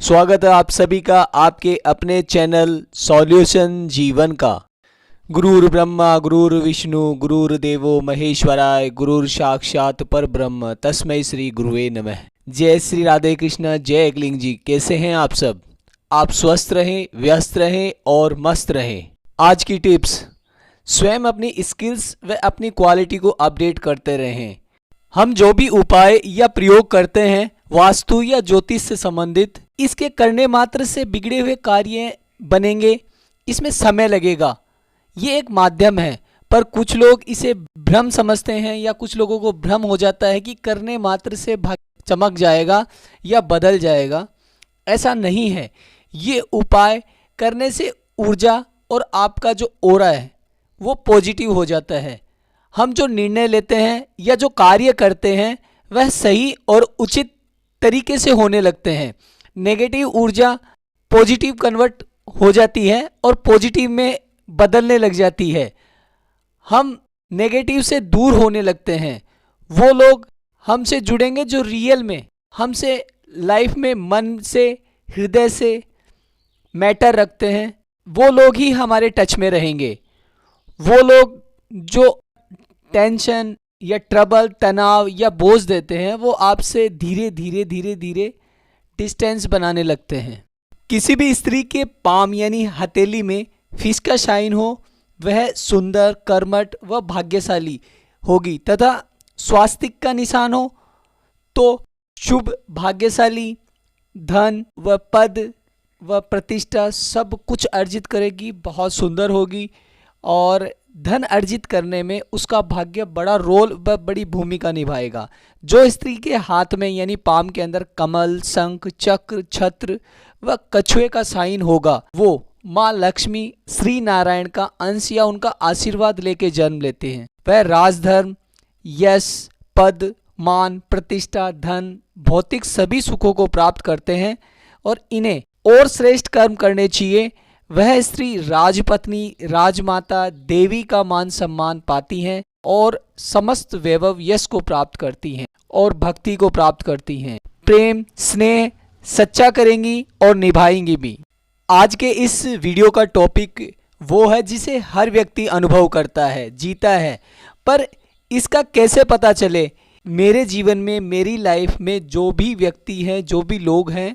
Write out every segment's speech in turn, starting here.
स्वागत है आप सभी का आपके अपने चैनल सॉल्यूशन जीवन का। गुरुर् ब्रह्मा गुरुर्विष्णु गुरुर्देवो महेश्वराय गुरुर साक्षात पर ब्रह्म तस्मै श्री गुरुवे नमः। जय श्री राधे कृष्ण, जय एकलिंग जी। कैसे हैं आप सब? आप स्वस्थ रहें, व्यस्त रहें और मस्त रहें। आज की टिप्स, स्वयं अपनी स्किल्स व अपनी क्वालिटी को अपडेट करते रहें। हम जो भी उपाय या प्रयोग करते हैं वास्तु या ज्योतिष से संबंधित, इसके करने मात्र से बिगड़े हुए कार्य बनेंगे। इसमें समय लगेगा, ये एक माध्यम है, पर कुछ लोग इसे भ्रम समझते हैं या कुछ लोगों को भ्रम हो जाता है कि करने मात्र से भाग्य चमक जाएगा या बदल जाएगा। ऐसा नहीं है। ये उपाय करने से ऊर्जा और आपका जो ऑरा है वो पॉजिटिव हो जाता है। हम जो निर्णय लेते हैं या जो कार्य करते हैं वह सही और उचित तरीके से होने लगते हैं। नेगेटिव ऊर्जा पॉजिटिव कन्वर्ट हो जाती है और पॉजिटिव में बदलने लग जाती है। हम नेगेटिव से दूर होने लगते हैं। वो लोग हमसे जुड़ेंगे जो रियल में हमसे लाइफ में मन से, हृदय से मैटर रखते हैं। वो लोग ही हमारे टच में रहेंगे। वो लोग जो टेंशन या ट्रबल, तनाव या बोझ देते हैं वो आपसे धीरे धीरे डिस्टेंस बनाने लगते हैं। किसी भी स्त्री के पाम यानी हथेली में फिश का शाइन हो, वह सुंदर, कर्मठ व भाग्यशाली होगी तथा स्वास्तिक का निशान हो तो शुभ, भाग्यशाली, धन व पद व प्रतिष्ठा सब कुछ अर्जित करेगी, बहुत सुंदर होगी और धन अर्जित करने में उसका भाग्य बड़ा रोल व बड़ी भूमिका निभाएगा। जो स्त्री के हाथ में यानी पाम के अंदर कमल, शंख, चक्र, छत्र व कछुए का साइन होगा वो माँ लक्ष्मी, श्री नारायण का अंश या उनका आशीर्वाद लेके जन्म लेते हैं। वह राजधर्म, यश, पद, मान, प्रतिष्ठा, धन, भौतिक सभी सुखों को प्राप्त करते हैं और इन्हें और श्रेष्ठ कर्म करने चाहिए। वह स्त्री राजपत्नी, राजमाता, देवी का मान सम्मान पाती हैं और समस्त वैभव, यश को प्राप्त करती हैं और भक्ति को प्राप्त करती हैं। प्रेम, स्नेह सच्चा करेंगी और निभाएंगी भी। आज के इस वीडियो का टॉपिक वो है जिसे हर व्यक्ति अनुभव करता है, जीता है, पर इसका कैसे पता चले? मेरे जीवन में, मेरी लाइफ में जो भी व्यक्ति हैं, जो भी लोग हैं,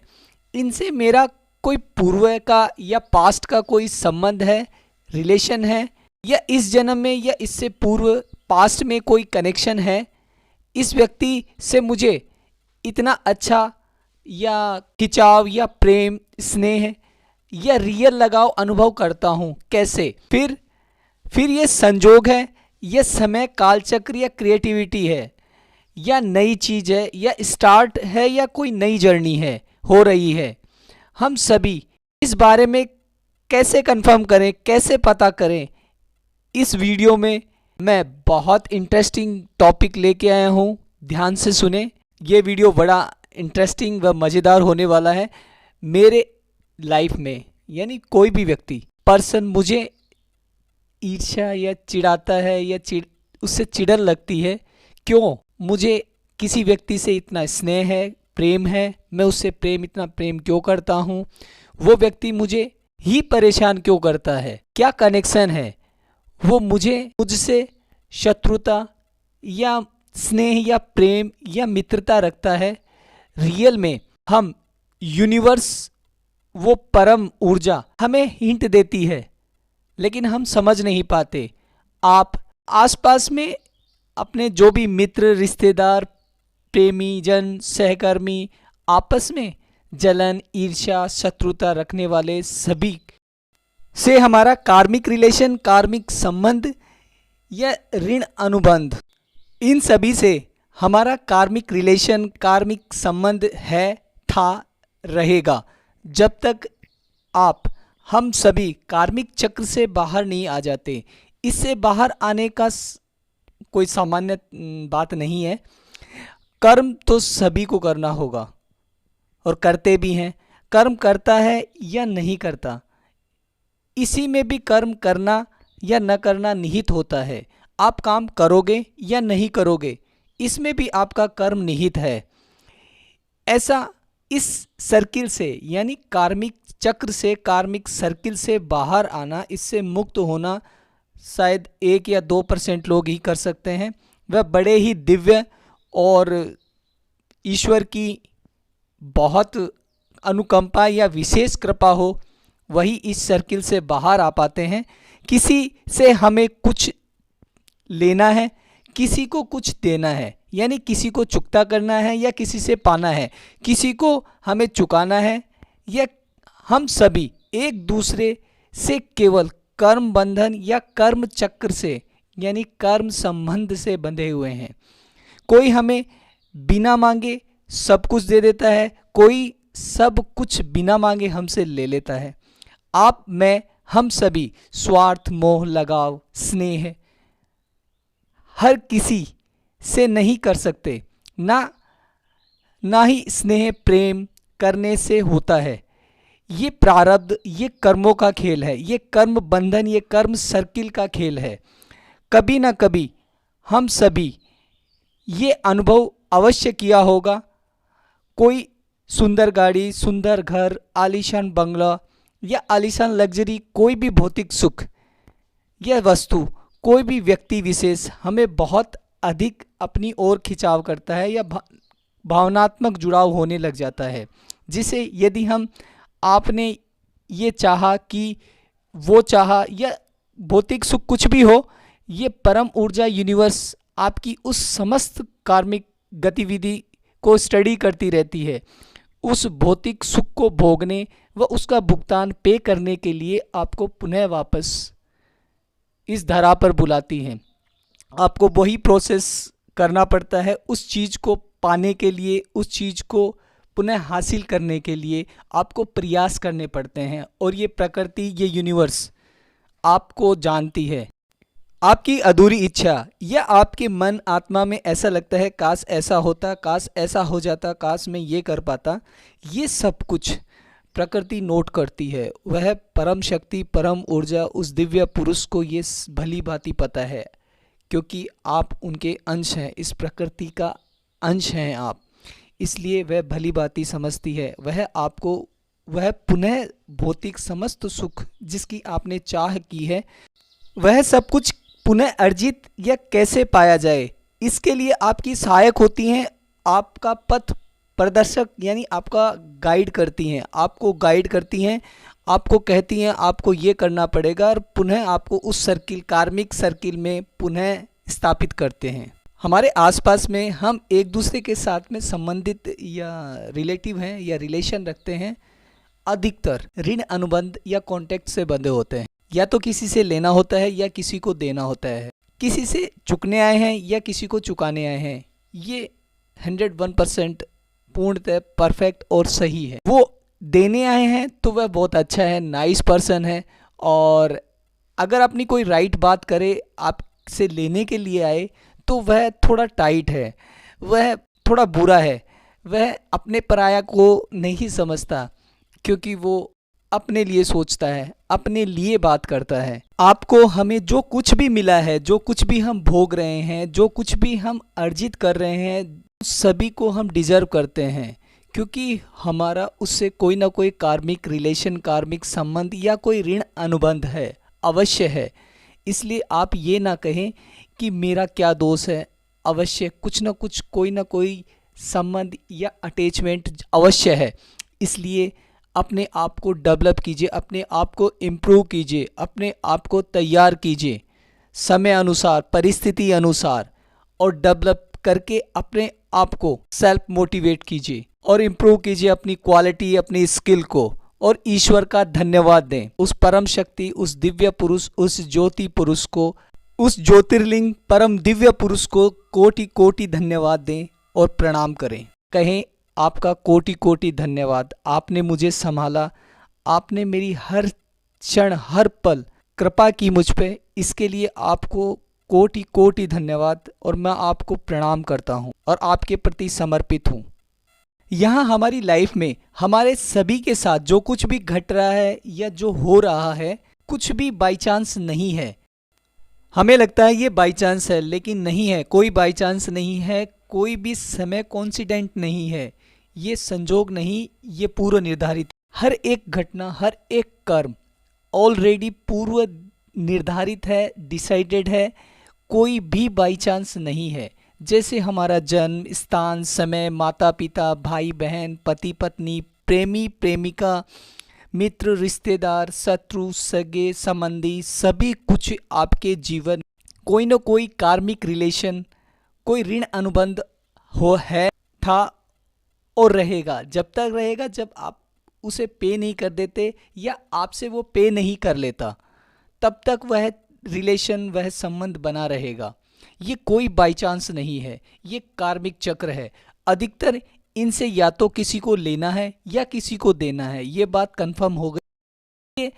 इनसे मेरा कोई पूर्व का या पास्ट का कोई संबंध है, रिलेशन है, या इस जन्म में या इससे पूर्व पास्ट में कोई कनेक्शन है। इस व्यक्ति से मुझे इतना अच्छा या खिंचाव या प्रेम, स्नेह या रियल लगाव अनुभव करता हूँ कैसे? फिर ये संजोग है, यह समय कालचक्र या क्रिएटिविटी है, या नई चीज़ है, या स्टार्ट है, या कोई नई जर्नी है, हो रही है। हम सभी इस बारे में कैसे कंफर्म करें, कैसे पता करें? इस वीडियो में मैं बहुत इंटरेस्टिंग टॉपिक लेके आया हूँ, ध्यान से सुने। ये वीडियो बड़ा इंटरेस्टिंग व मज़ेदार होने वाला है। मेरे लाइफ में यानी कोई भी व्यक्ति, पर्सन मुझे ईर्ष्या या चिढ़ाता है या उससे चिढ़न लगती है। क्यों? मुझे किसी व्यक्ति से इतना स्नेह है, प्रेम है, मैं उससे इतना प्रेम क्यों करता हूँ? वो व्यक्ति मुझे ही परेशान क्यों करता है? क्या कनेक्शन है? वो मुझसे शत्रुता या स्नेह या प्रेम या मित्रता रखता है? रियल में हम यूनिवर्स, वो परम ऊर्जा हमें हिंट देती है, लेकिन हम समझ नहीं पाते। आप आसपास में अपने जो भी मित्र, रिश्तेदार, प्रेमी जन, सहकर्मी, आपस में जलन, ईर्ष्या, शत्रुता रखने वाले सभी से हमारा कार्मिक रिलेशन, कार्मिक संबंध या ऋण अनुबंध, इन सभी से हमारा कार्मिक रिलेशन, कार्मिक संबंध है, था, रहेगा जब तक हम सभी कार्मिक चक्र से बाहर नहीं आ जाते। इससे बाहर आने का कोई सामान्य बात नहीं है। कर्म तो सभी को करना होगा और करते भी हैं। कर्म करता है या नहीं करता, इसी में भी कर्म करना या न करना निहित होता है। आप काम करोगे या नहीं करोगे, इसमें भी आपका कर्म निहित है। ऐसा इस सर्किल से यानी कार्मिक चक्र से, कार्मिक सर्किल से बाहर आना, इससे मुक्त होना शायद 1 या 2% लोग ही कर सकते हैं। वह बड़े ही दिव्य और ईश्वर की बहुत अनुकंपा या विशेष कृपा हो, वही इस सर्किल से बाहर आ पाते हैं। किसी से हमें कुछ लेना है, किसी को कुछ देना है, यानी किसी को चुकता करना है या किसी से पाना है, किसी को हमें चुकाना है, या हम सभी एक दूसरे से केवल कर्म बंधन या कर्म चक्र से यानी कर्म संबंध से बंधे हुए हैं। कोई हमें बिना मांगे सब कुछ दे देता है, कोई सब कुछ बिना मांगे हमसे ले लेता है। आप, मैं, हम सभी स्वार्थ, मोह, लगाव, स्नेह हर किसी से नहीं कर सकते, ना ही स्नेह प्रेम करने से होता है। ये प्रारब्ध, ये कर्मों का खेल है, ये कर्म बंधन, ये कर्म सर्किल का खेल है। कभी ना कभी हम सभी ये अनुभव अवश्य किया होगा। कोई सुंदर गाड़ी, सुंदर घर, आलीशान बंगला या आलीशान लग्जरी, कोई भी भौतिक सुख या वस्तु, कोई भी व्यक्ति विशेष हमें बहुत अधिक अपनी ओर खिंचाव करता है या भावनात्मक जुड़ाव होने लग जाता है, जिसे यदि हम आपने ये चाहा कि वो चाहा या भौतिक सुख कुछ भी हो, ये परम ऊर्जा यूनिवर्स आपकी उस समस्त कार्मिक गतिविधि को स्टडी करती रहती है। उस भौतिक सुख को भोगने व उसका भुगतान पे करने के लिए आपको पुनः वापस इस धरा पर बुलाती हैं। आपको वही प्रोसेस करना पड़ता है उस चीज़ को पाने के लिए, उस चीज़ को पुनः हासिल करने के लिए आपको प्रयास करने पड़ते हैं। और ये प्रकृति, ये यूनिवर्स आपको जानती है। आपकी अधूरी इच्छा या आपके मन आत्मा में ऐसा लगता है काश ऐसा होता, काश ऐसा हो जाता, काश मैं ये कर पाता, ये सब कुछ प्रकृति नोट करती है। वह परम शक्ति, परम ऊर्जा, उस दिव्य पुरुष को ये भली भांति पता है, क्योंकि आप उनके अंश हैं, इस प्रकृति का अंश हैं आप, इसलिए वह भली भांति समझती है। वह आपको वह पुनः भौतिक समस्त सुख जिसकी आपने चाह की है, वह सब कुछ पुनः अर्जित या कैसे पाया जाए, इसके लिए आपकी सहायक होती हैं, आपका पथ प्रदर्शक यानी आपका गाइड करती हैं, आपको गाइड करती हैं, आपको कहती हैं आपको ये करना पड़ेगा, और पुनः आपको उस सर्किल, कार्मिक सर्किल में पुनः स्थापित करते हैं। हमारे आसपास में हम एक दूसरे के साथ में संबंधित या रिलेटिव हैं या रिलेशन रखते हैं, अधिकतर ऋण अनुबंध या कॉन्टैक्ट से बंधे होते हैं। या तो किसी से लेना होता है या किसी को देना होता है, किसी से चुकने आए हैं या किसी को चुकाने आए हैं। ये 101% पूर्णतः परफेक्ट और सही है। वो देने आए हैं तो वह बहुत अच्छा है, नाइस पर्सन है, और अगर अपनी कोई राइट बात करे, आपसे लेने के लिए आए, तो वह थोड़ा टाइट है, वह थोड़ा बुरा है, वह अपने पराया को नहीं समझता, क्योंकि वो अपने लिए सोचता है, अपने लिए बात करता है। आपको, हमें जो कुछ भी मिला है, जो कुछ भी हम भोग रहे हैं, जो कुछ भी हम अर्जित कर रहे हैं, सभी को हम डिजर्व करते हैं, क्योंकि हमारा उससे कोई ना कोई कार्मिक रिलेशन, कार्मिक संबंध या कोई ऋण अनुबंध है, अवश्य है। इसलिए आप ये ना कहें कि मेरा क्या दोष है, अवश्य कुछ ना कुछ, कोई ना कोई संबंध या अटैचमेंट अवश्य है। इसलिए अपने आप को डेवलप कीजिए, अपने आप को इम्प्रूव कीजिए, अपने आप को तैयार कीजिए समय अनुसार, परिस्थिति अनुसार, और डेवलप करके अपने आप को सेल्फ मोटिवेट कीजिए और इम्प्रूव कीजिए अपनी क्वालिटी, अपनी स्किल को, और ईश्वर का धन्यवाद दें। उस परम शक्ति, उस दिव्य पुरुष, उस ज्योति पुरुष को, उस ज्योतिर्लिंग परम दिव्य पुरुष को कोटि कोटि धन्यवाद दें और प्रणाम करें। कहें आपका कोटि कोटि धन्यवाद, आपने मुझे संभाला, आपने मेरी हर क्षण, हर पल कृपा की मुझ पे, इसके लिए आपको कोटि कोटि धन्यवाद, और मैं आपको प्रणाम करता हूँ और आपके प्रति समर्पित हूँ। यहाँ हमारी लाइफ में हमारे सभी के साथ जो कुछ भी घट रहा है या जो हो रहा है, कुछ भी बाई चांस नहीं है। हमें लगता है ये बाई चांस है, लेकिन नहीं है, कोई बाई चांस नहीं है, कोई भी समय कोइंसिडेंट नहीं है। ये संजोग नहीं, ये पूर्व निर्धारित। हर एक घटना, हर एक कर्म ऑलरेडी पूर्व निर्धारित है, डिसाइडेड है, कोई भी बाई चांस नहीं है। जैसे हमारा जन्म स्थान, समय, माता पिता, भाई बहन, पति पत्नी, प्रेमी प्रेमिका, मित्र रिश्तेदार, शत्रु सगे संबंधी, सभी कुछ आपके जीवन कोई न कोई कार्मिक रिलेशन, कोई ऋण अनुबंध हो है, था और रहेगा। जब तक रहेगा जब आप उसे पे नहीं कर देते या आपसे वो पे नहीं कर लेता, तब तक वह रिलेशन, वह संबंध बना रहेगा। ये कोई बाई चांस नहीं है, ये कार्मिक चक्र है। अधिकतर इनसे या तो किसी को लेना है या किसी को देना है, ये बात कंफर्म हो गई।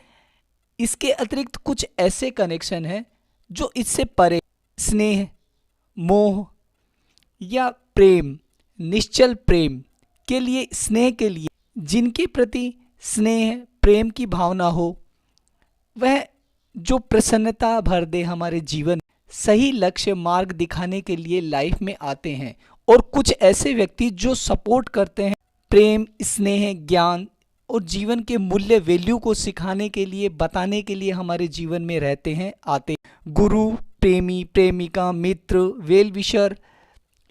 इसके अतिरिक्त कुछ ऐसे कनेक्शन हैं जो इससे परे, स्नेह, मोह या प्रेम, निश्चल प्रेम के लिए, स्नेह के लिए, जिनके प्रति स्नेह प्रेम की भावना हो, वह जो प्रसन्नता भर दे हमारे जीवन, सही लक्ष्य मार्ग दिखाने के लिए लाइफ में आते हैं। और कुछ ऐसे व्यक्ति जो सपोर्ट करते हैं, प्रेम, स्नेह, ज्ञान और जीवन के मूल्य, वैल्यू को सिखाने के लिए, बताने के लिए हमारे जीवन में रहते हैं, आते हैं। गुरु, प्रेमी, प्रेमिका, मित्र, वेल विशर,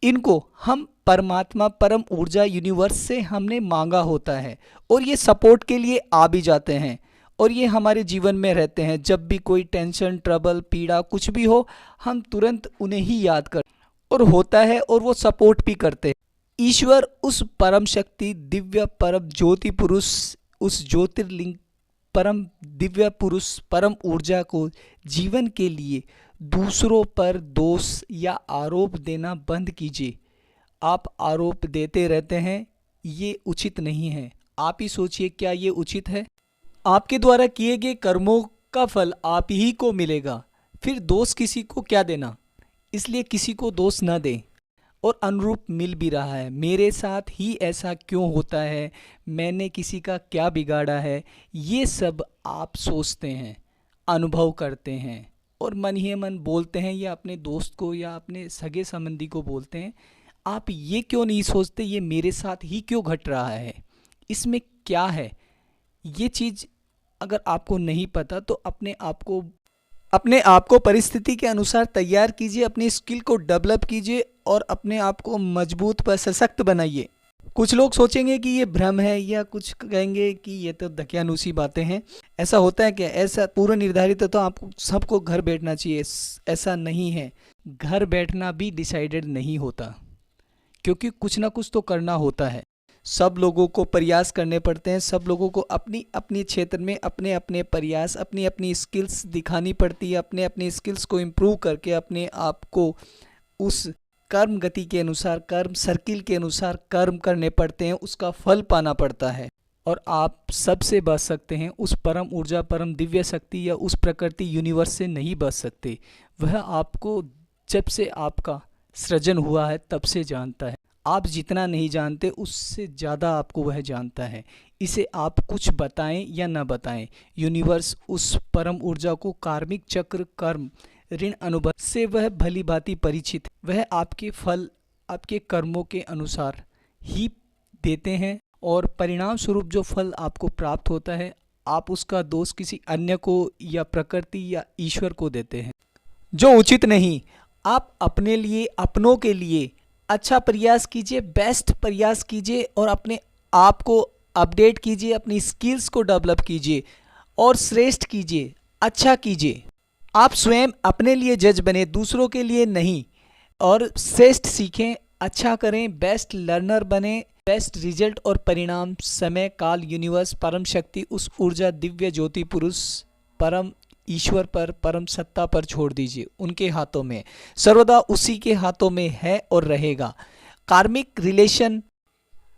इनको हम परमात्मा, परम ऊर्जा, यूनिवर्स से हमने मांगा होता है और ये सपोर्ट के लिए आ भी जाते हैं और ये हमारे जीवन में रहते हैं। जब भी कोई टेंशन, ट्रबल, पीड़ा कुछ भी हो, हम तुरंत उन्हें ही याद करते और होता है और वो सपोर्ट भी करते हैं। ईश्वर, उस परम शक्ति, दिव्य परम ज्योति पुरुष, उस ज्योतिर्लिंग परम दिव्य पुरुष, परम ऊर्जा को जीवन के लिए दूसरों पर दोष या आरोप देना बंद कीजिए। आप आरोप देते रहते हैं, ये उचित नहीं है। आप ही सोचिए, क्या ये उचित है? आपके द्वारा किए गए कर्मों का फल आप ही को मिलेगा, फिर दोष किसी को क्या देना? इसलिए किसी को दोष न दें। और अनुरूप मिल भी रहा है, मेरे साथ ही ऐसा क्यों होता है, मैंने किसी का क्या बिगाड़ा है, ये सब आप सोचते हैं, अनुभव करते हैं और मन ही मन बोलते हैं, या अपने दोस्त को या अपने सगे संबंधी को बोलते हैं। आप ये क्यों नहीं सोचते ये मेरे साथ ही क्यों घट रहा है, इसमें क्या है? ये चीज़ अगर आपको नहीं पता तो अपने आप को परिस्थिति के अनुसार तैयार कीजिए, अपनी स्किल को डेवलप कीजिए और अपने आप को मजबूत व सशक्त बनाइए। कुछ लोग सोचेंगे कि ये भ्रम है या कुछ कहेंगे कि ये तो दकियानूसी बातें हैं। ऐसा होता है क्या? ऐसा पूर्व निर्धारित है तो आपको सबको घर बैठना चाहिए, ऐसा नहीं है। घर बैठना भी डिसाइडेड नहीं होता, क्योंकि कुछ ना कुछ तो करना होता है। सब लोगों को प्रयास करने पड़ते हैं, सब लोगों को अपनी अपनी क्षेत्र में अपने अपने प्रयास, अपनी अपनी स्किल्स दिखानी पड़ती है, अपने अपनी स्किल्स को इम्प्रूव करके अपने आप को उस कर्म गति के अनुसार, कर्म सर्किल के अनुसार कर्म करने पड़ते हैं, उसका फल पाना पड़ता है। और आप सबसे बच सकते हैं, उस परम ऊर्जा, परम दिव्य शक्ति या उस प्रकृति यूनिवर्स से नहीं बच सकते। वह आपको जब से आपका सृजन हुआ है तब से जानता है। आप जितना नहीं जानते उससे ज़्यादा आपको वह जानता है। इसे आप कुछ बताएं या न बताएं, यूनिवर्स उस परम ऊर्जा को कार्मिक चक्र, कर्म, ऋण अनुभव से वह भली भांति परिचित है। वह आपके फल, आपके कर्मों के अनुसार ही देते हैं और परिणाम स्वरूप जो फल आपको प्राप्त होता है, आप उसका दोष किसी अन्य को या प्रकृति या ईश्वर को देते हैं, जो उचित नहीं। आप अपने लिए, अपनों के लिए अच्छा प्रयास कीजिए, बेस्ट प्रयास कीजिए और अपने आप को अपडेट कीजिए, अपनी स्किल्स को डेवलप कीजिए और श्रेष्ठ कीजिए, अच्छा कीजिए। आप स्वयं अपने लिए जज बने, दूसरों के लिए नहीं। और श्रेष्ठ सीखें, अच्छा करें, बेस्ट लर्नर बने, बेस्ट रिजल्ट और परिणाम समय, काल, यूनिवर्स, परम शक्ति, उस ऊर्जा, दिव्य ज्योति पुरुष, परम ईश्वर पर, परम सत्ता पर छोड़ दीजिए। उनके हाथों में, सर्वदा उसी के हाथों में है और रहेगा। कार्मिक रिलेशन,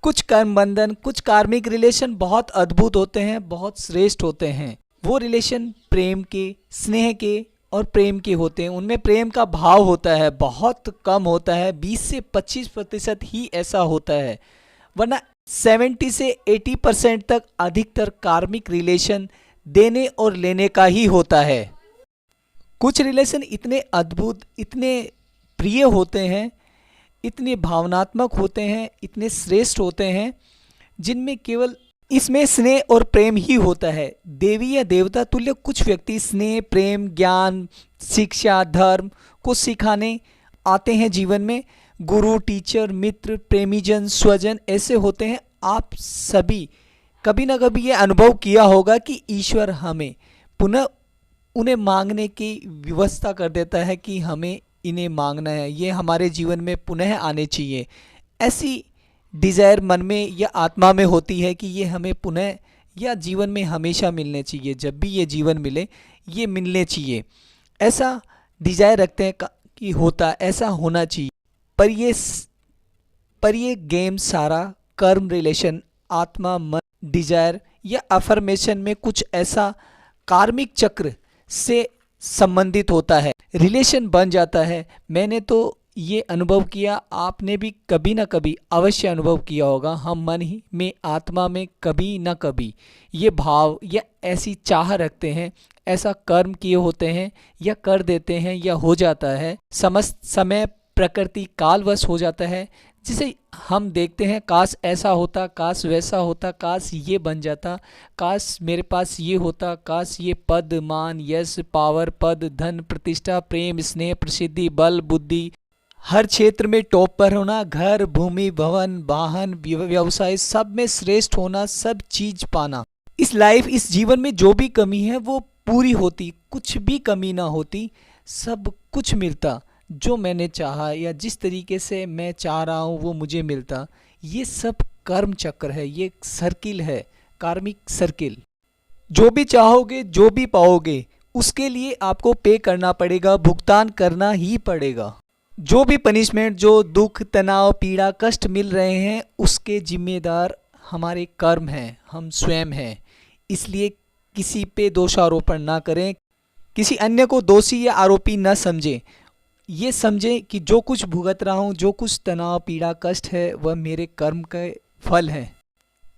कुछ कर्म बंधन, कुछ कार्मिक रिलेशन बहुत अद्भुत होते हैं, बहुत श्रेष्ठ होते हैं। वो रिलेशन प्रेम के, स्नेह के और प्रेम के होते हैं। उनमें प्रेम का भाव होता है, बहुत कम होता है, 20 से 25% ही ऐसा होता है, वरना 70 से 80% तक अधिकतर कार्मिक रिलेशन देने और लेने का ही होता है। कुछ रिलेशन इतने अद्भुत, इतने प्रिय होते हैं इतने भावनात्मक होते हैं, इतने श्रेष्ठ होते हैं, जिनमें केवल इसमें स्नेह और प्रेम ही होता है। देवी या देवता तुल्य कुछ व्यक्ति स्नेह, प्रेम, ज्ञान, शिक्षा, धर्म को सिखाने आते हैं जीवन में। गुरु, टीचर, मित्र, प्रेमीजन, स्वजन ऐसे होते हैं। आप सभी कभी ना कभी ये अनुभव किया होगा कि ईश्वर हमें पुनः उन्हें मांगने की व्यवस्था कर देता है कि हमें इन्हें मांगना है, ये हमारे जीवन में पुनः आने चाहिए। ऐसी डिज़ायर मन में या आत्मा में होती है कि ये हमें पुनः या जीवन में हमेशा मिलने चाहिए। जब भी ये जीवन मिले ये मिलने चाहिए, ऐसा डिज़ायर रखते हैं कि होता ऐसा होना चाहिए। पर ये गेम सारा कर्म, रिलेशन, आत्मा, मन, डिज़ायर या अफर्मेशन में कुछ ऐसा कार्मिक चक्र से संबंधित होता है। रिलेशन बन जाता है। मैंने तो ये अनुभव किया, आपने भी कभी ना कभी अवश्य अनुभव किया होगा। हम मन ही में, आत्मा में कभी ना कभी ये भाव या ऐसी चाह रखते हैं, ऐसा कर्म किए होते हैं या कर देते हैं या हो जाता है। समस्त समय प्रकृति कालवश हो जाता है, जिसे हम देखते हैं काश ऐसा होता, काश वैसा होता, काश ये बन जाता, काश मेरे पास ये होता, काश ये पद, मान, यश, पावर, पद, धन, प्रतिष्ठा, प्रेम, स्नेह, प्रसिद्धि, बल, बुद्धि, हर क्षेत्र में टॉप पर होना, घर, भूमि, भवन, वाहन, व्यवसाय, सब में श्रेष्ठ होना, सब चीज पाना। इस जीवन में जो भी कमी है वो पूरी होती, कुछ भी कमी ना होती, सब कुछ मिलता। जो मैंने चाहा या जिस तरीके से मैं चाह रहा हूँ वो मुझे मिलता। ये सब कर्म चक्र है, ये सर्किल है, कार्मिक सर्किल। जो भी चाहोगे, जो भी पाओगे, उसके लिए आपको पे करना पड़ेगा, भुगतान करना ही पड़ेगा। जो भी पनिशमेंट, जो दुख, तनाव, पीड़ा, कष्ट मिल रहे हैं, उसके जिम्मेदार हमारे कर्म हैं, हम स्वयं हैं। इसलिए किसी पे दोषारोपण ना करें, किसी अन्य को दोषी या आरोपी न समझें। ये समझें कि जो कुछ भुगत रहा हूँ, जो कुछ तनाव, पीड़ा, कष्ट है, वह मेरे कर्म के फल है।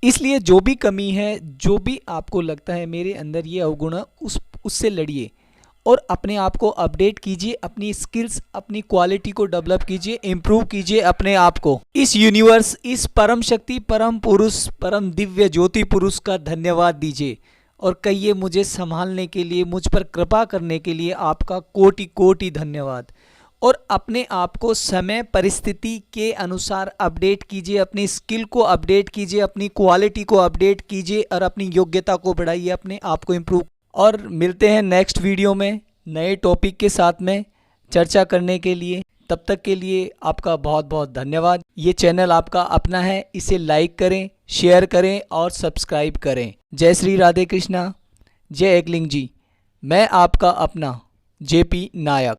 इसलिए जो भी कमी है, जो भी आपको लगता है मेरे अंदर ये अवगुण है, उससे लड़िए और अपने आप को अपडेट कीजिए, अपनी स्किल्स, अपनी क्वालिटी को डेवलप कीजिए, इम्प्रूव कीजिए अपने आप को। इस यूनिवर्स, इस परम शक्ति, परम पुरुष, परम दिव्य ज्योति पुरुष का धन्यवाद दीजिए और कहिए मुझे संभालने के लिए, मुझ पर कृपा करने के लिए आपका कोटि कोटि धन्यवाद। और अपने आप को समय परिस्थिति के अनुसार अपडेट कीजिए, अपनी स्किल को अपडेट कीजिए, अपनी क्वालिटी को अपडेट कीजिए और अपनी योग्यता को बढ़ाइए, अपने आप को इम्प्रूव। और मिलते हैं नेक्स्ट वीडियो में नए टॉपिक के साथ में चर्चा करने के लिए। तब तक के लिए आपका बहुत बहुत धन्यवाद। ये चैनल आपका अपना है, इसे लाइक करें, शेयर करें और सब्सक्राइब करें। जय श्री राधे कृष्णा, जय एकलिंग जी। मैं आपका अपना JP नायक।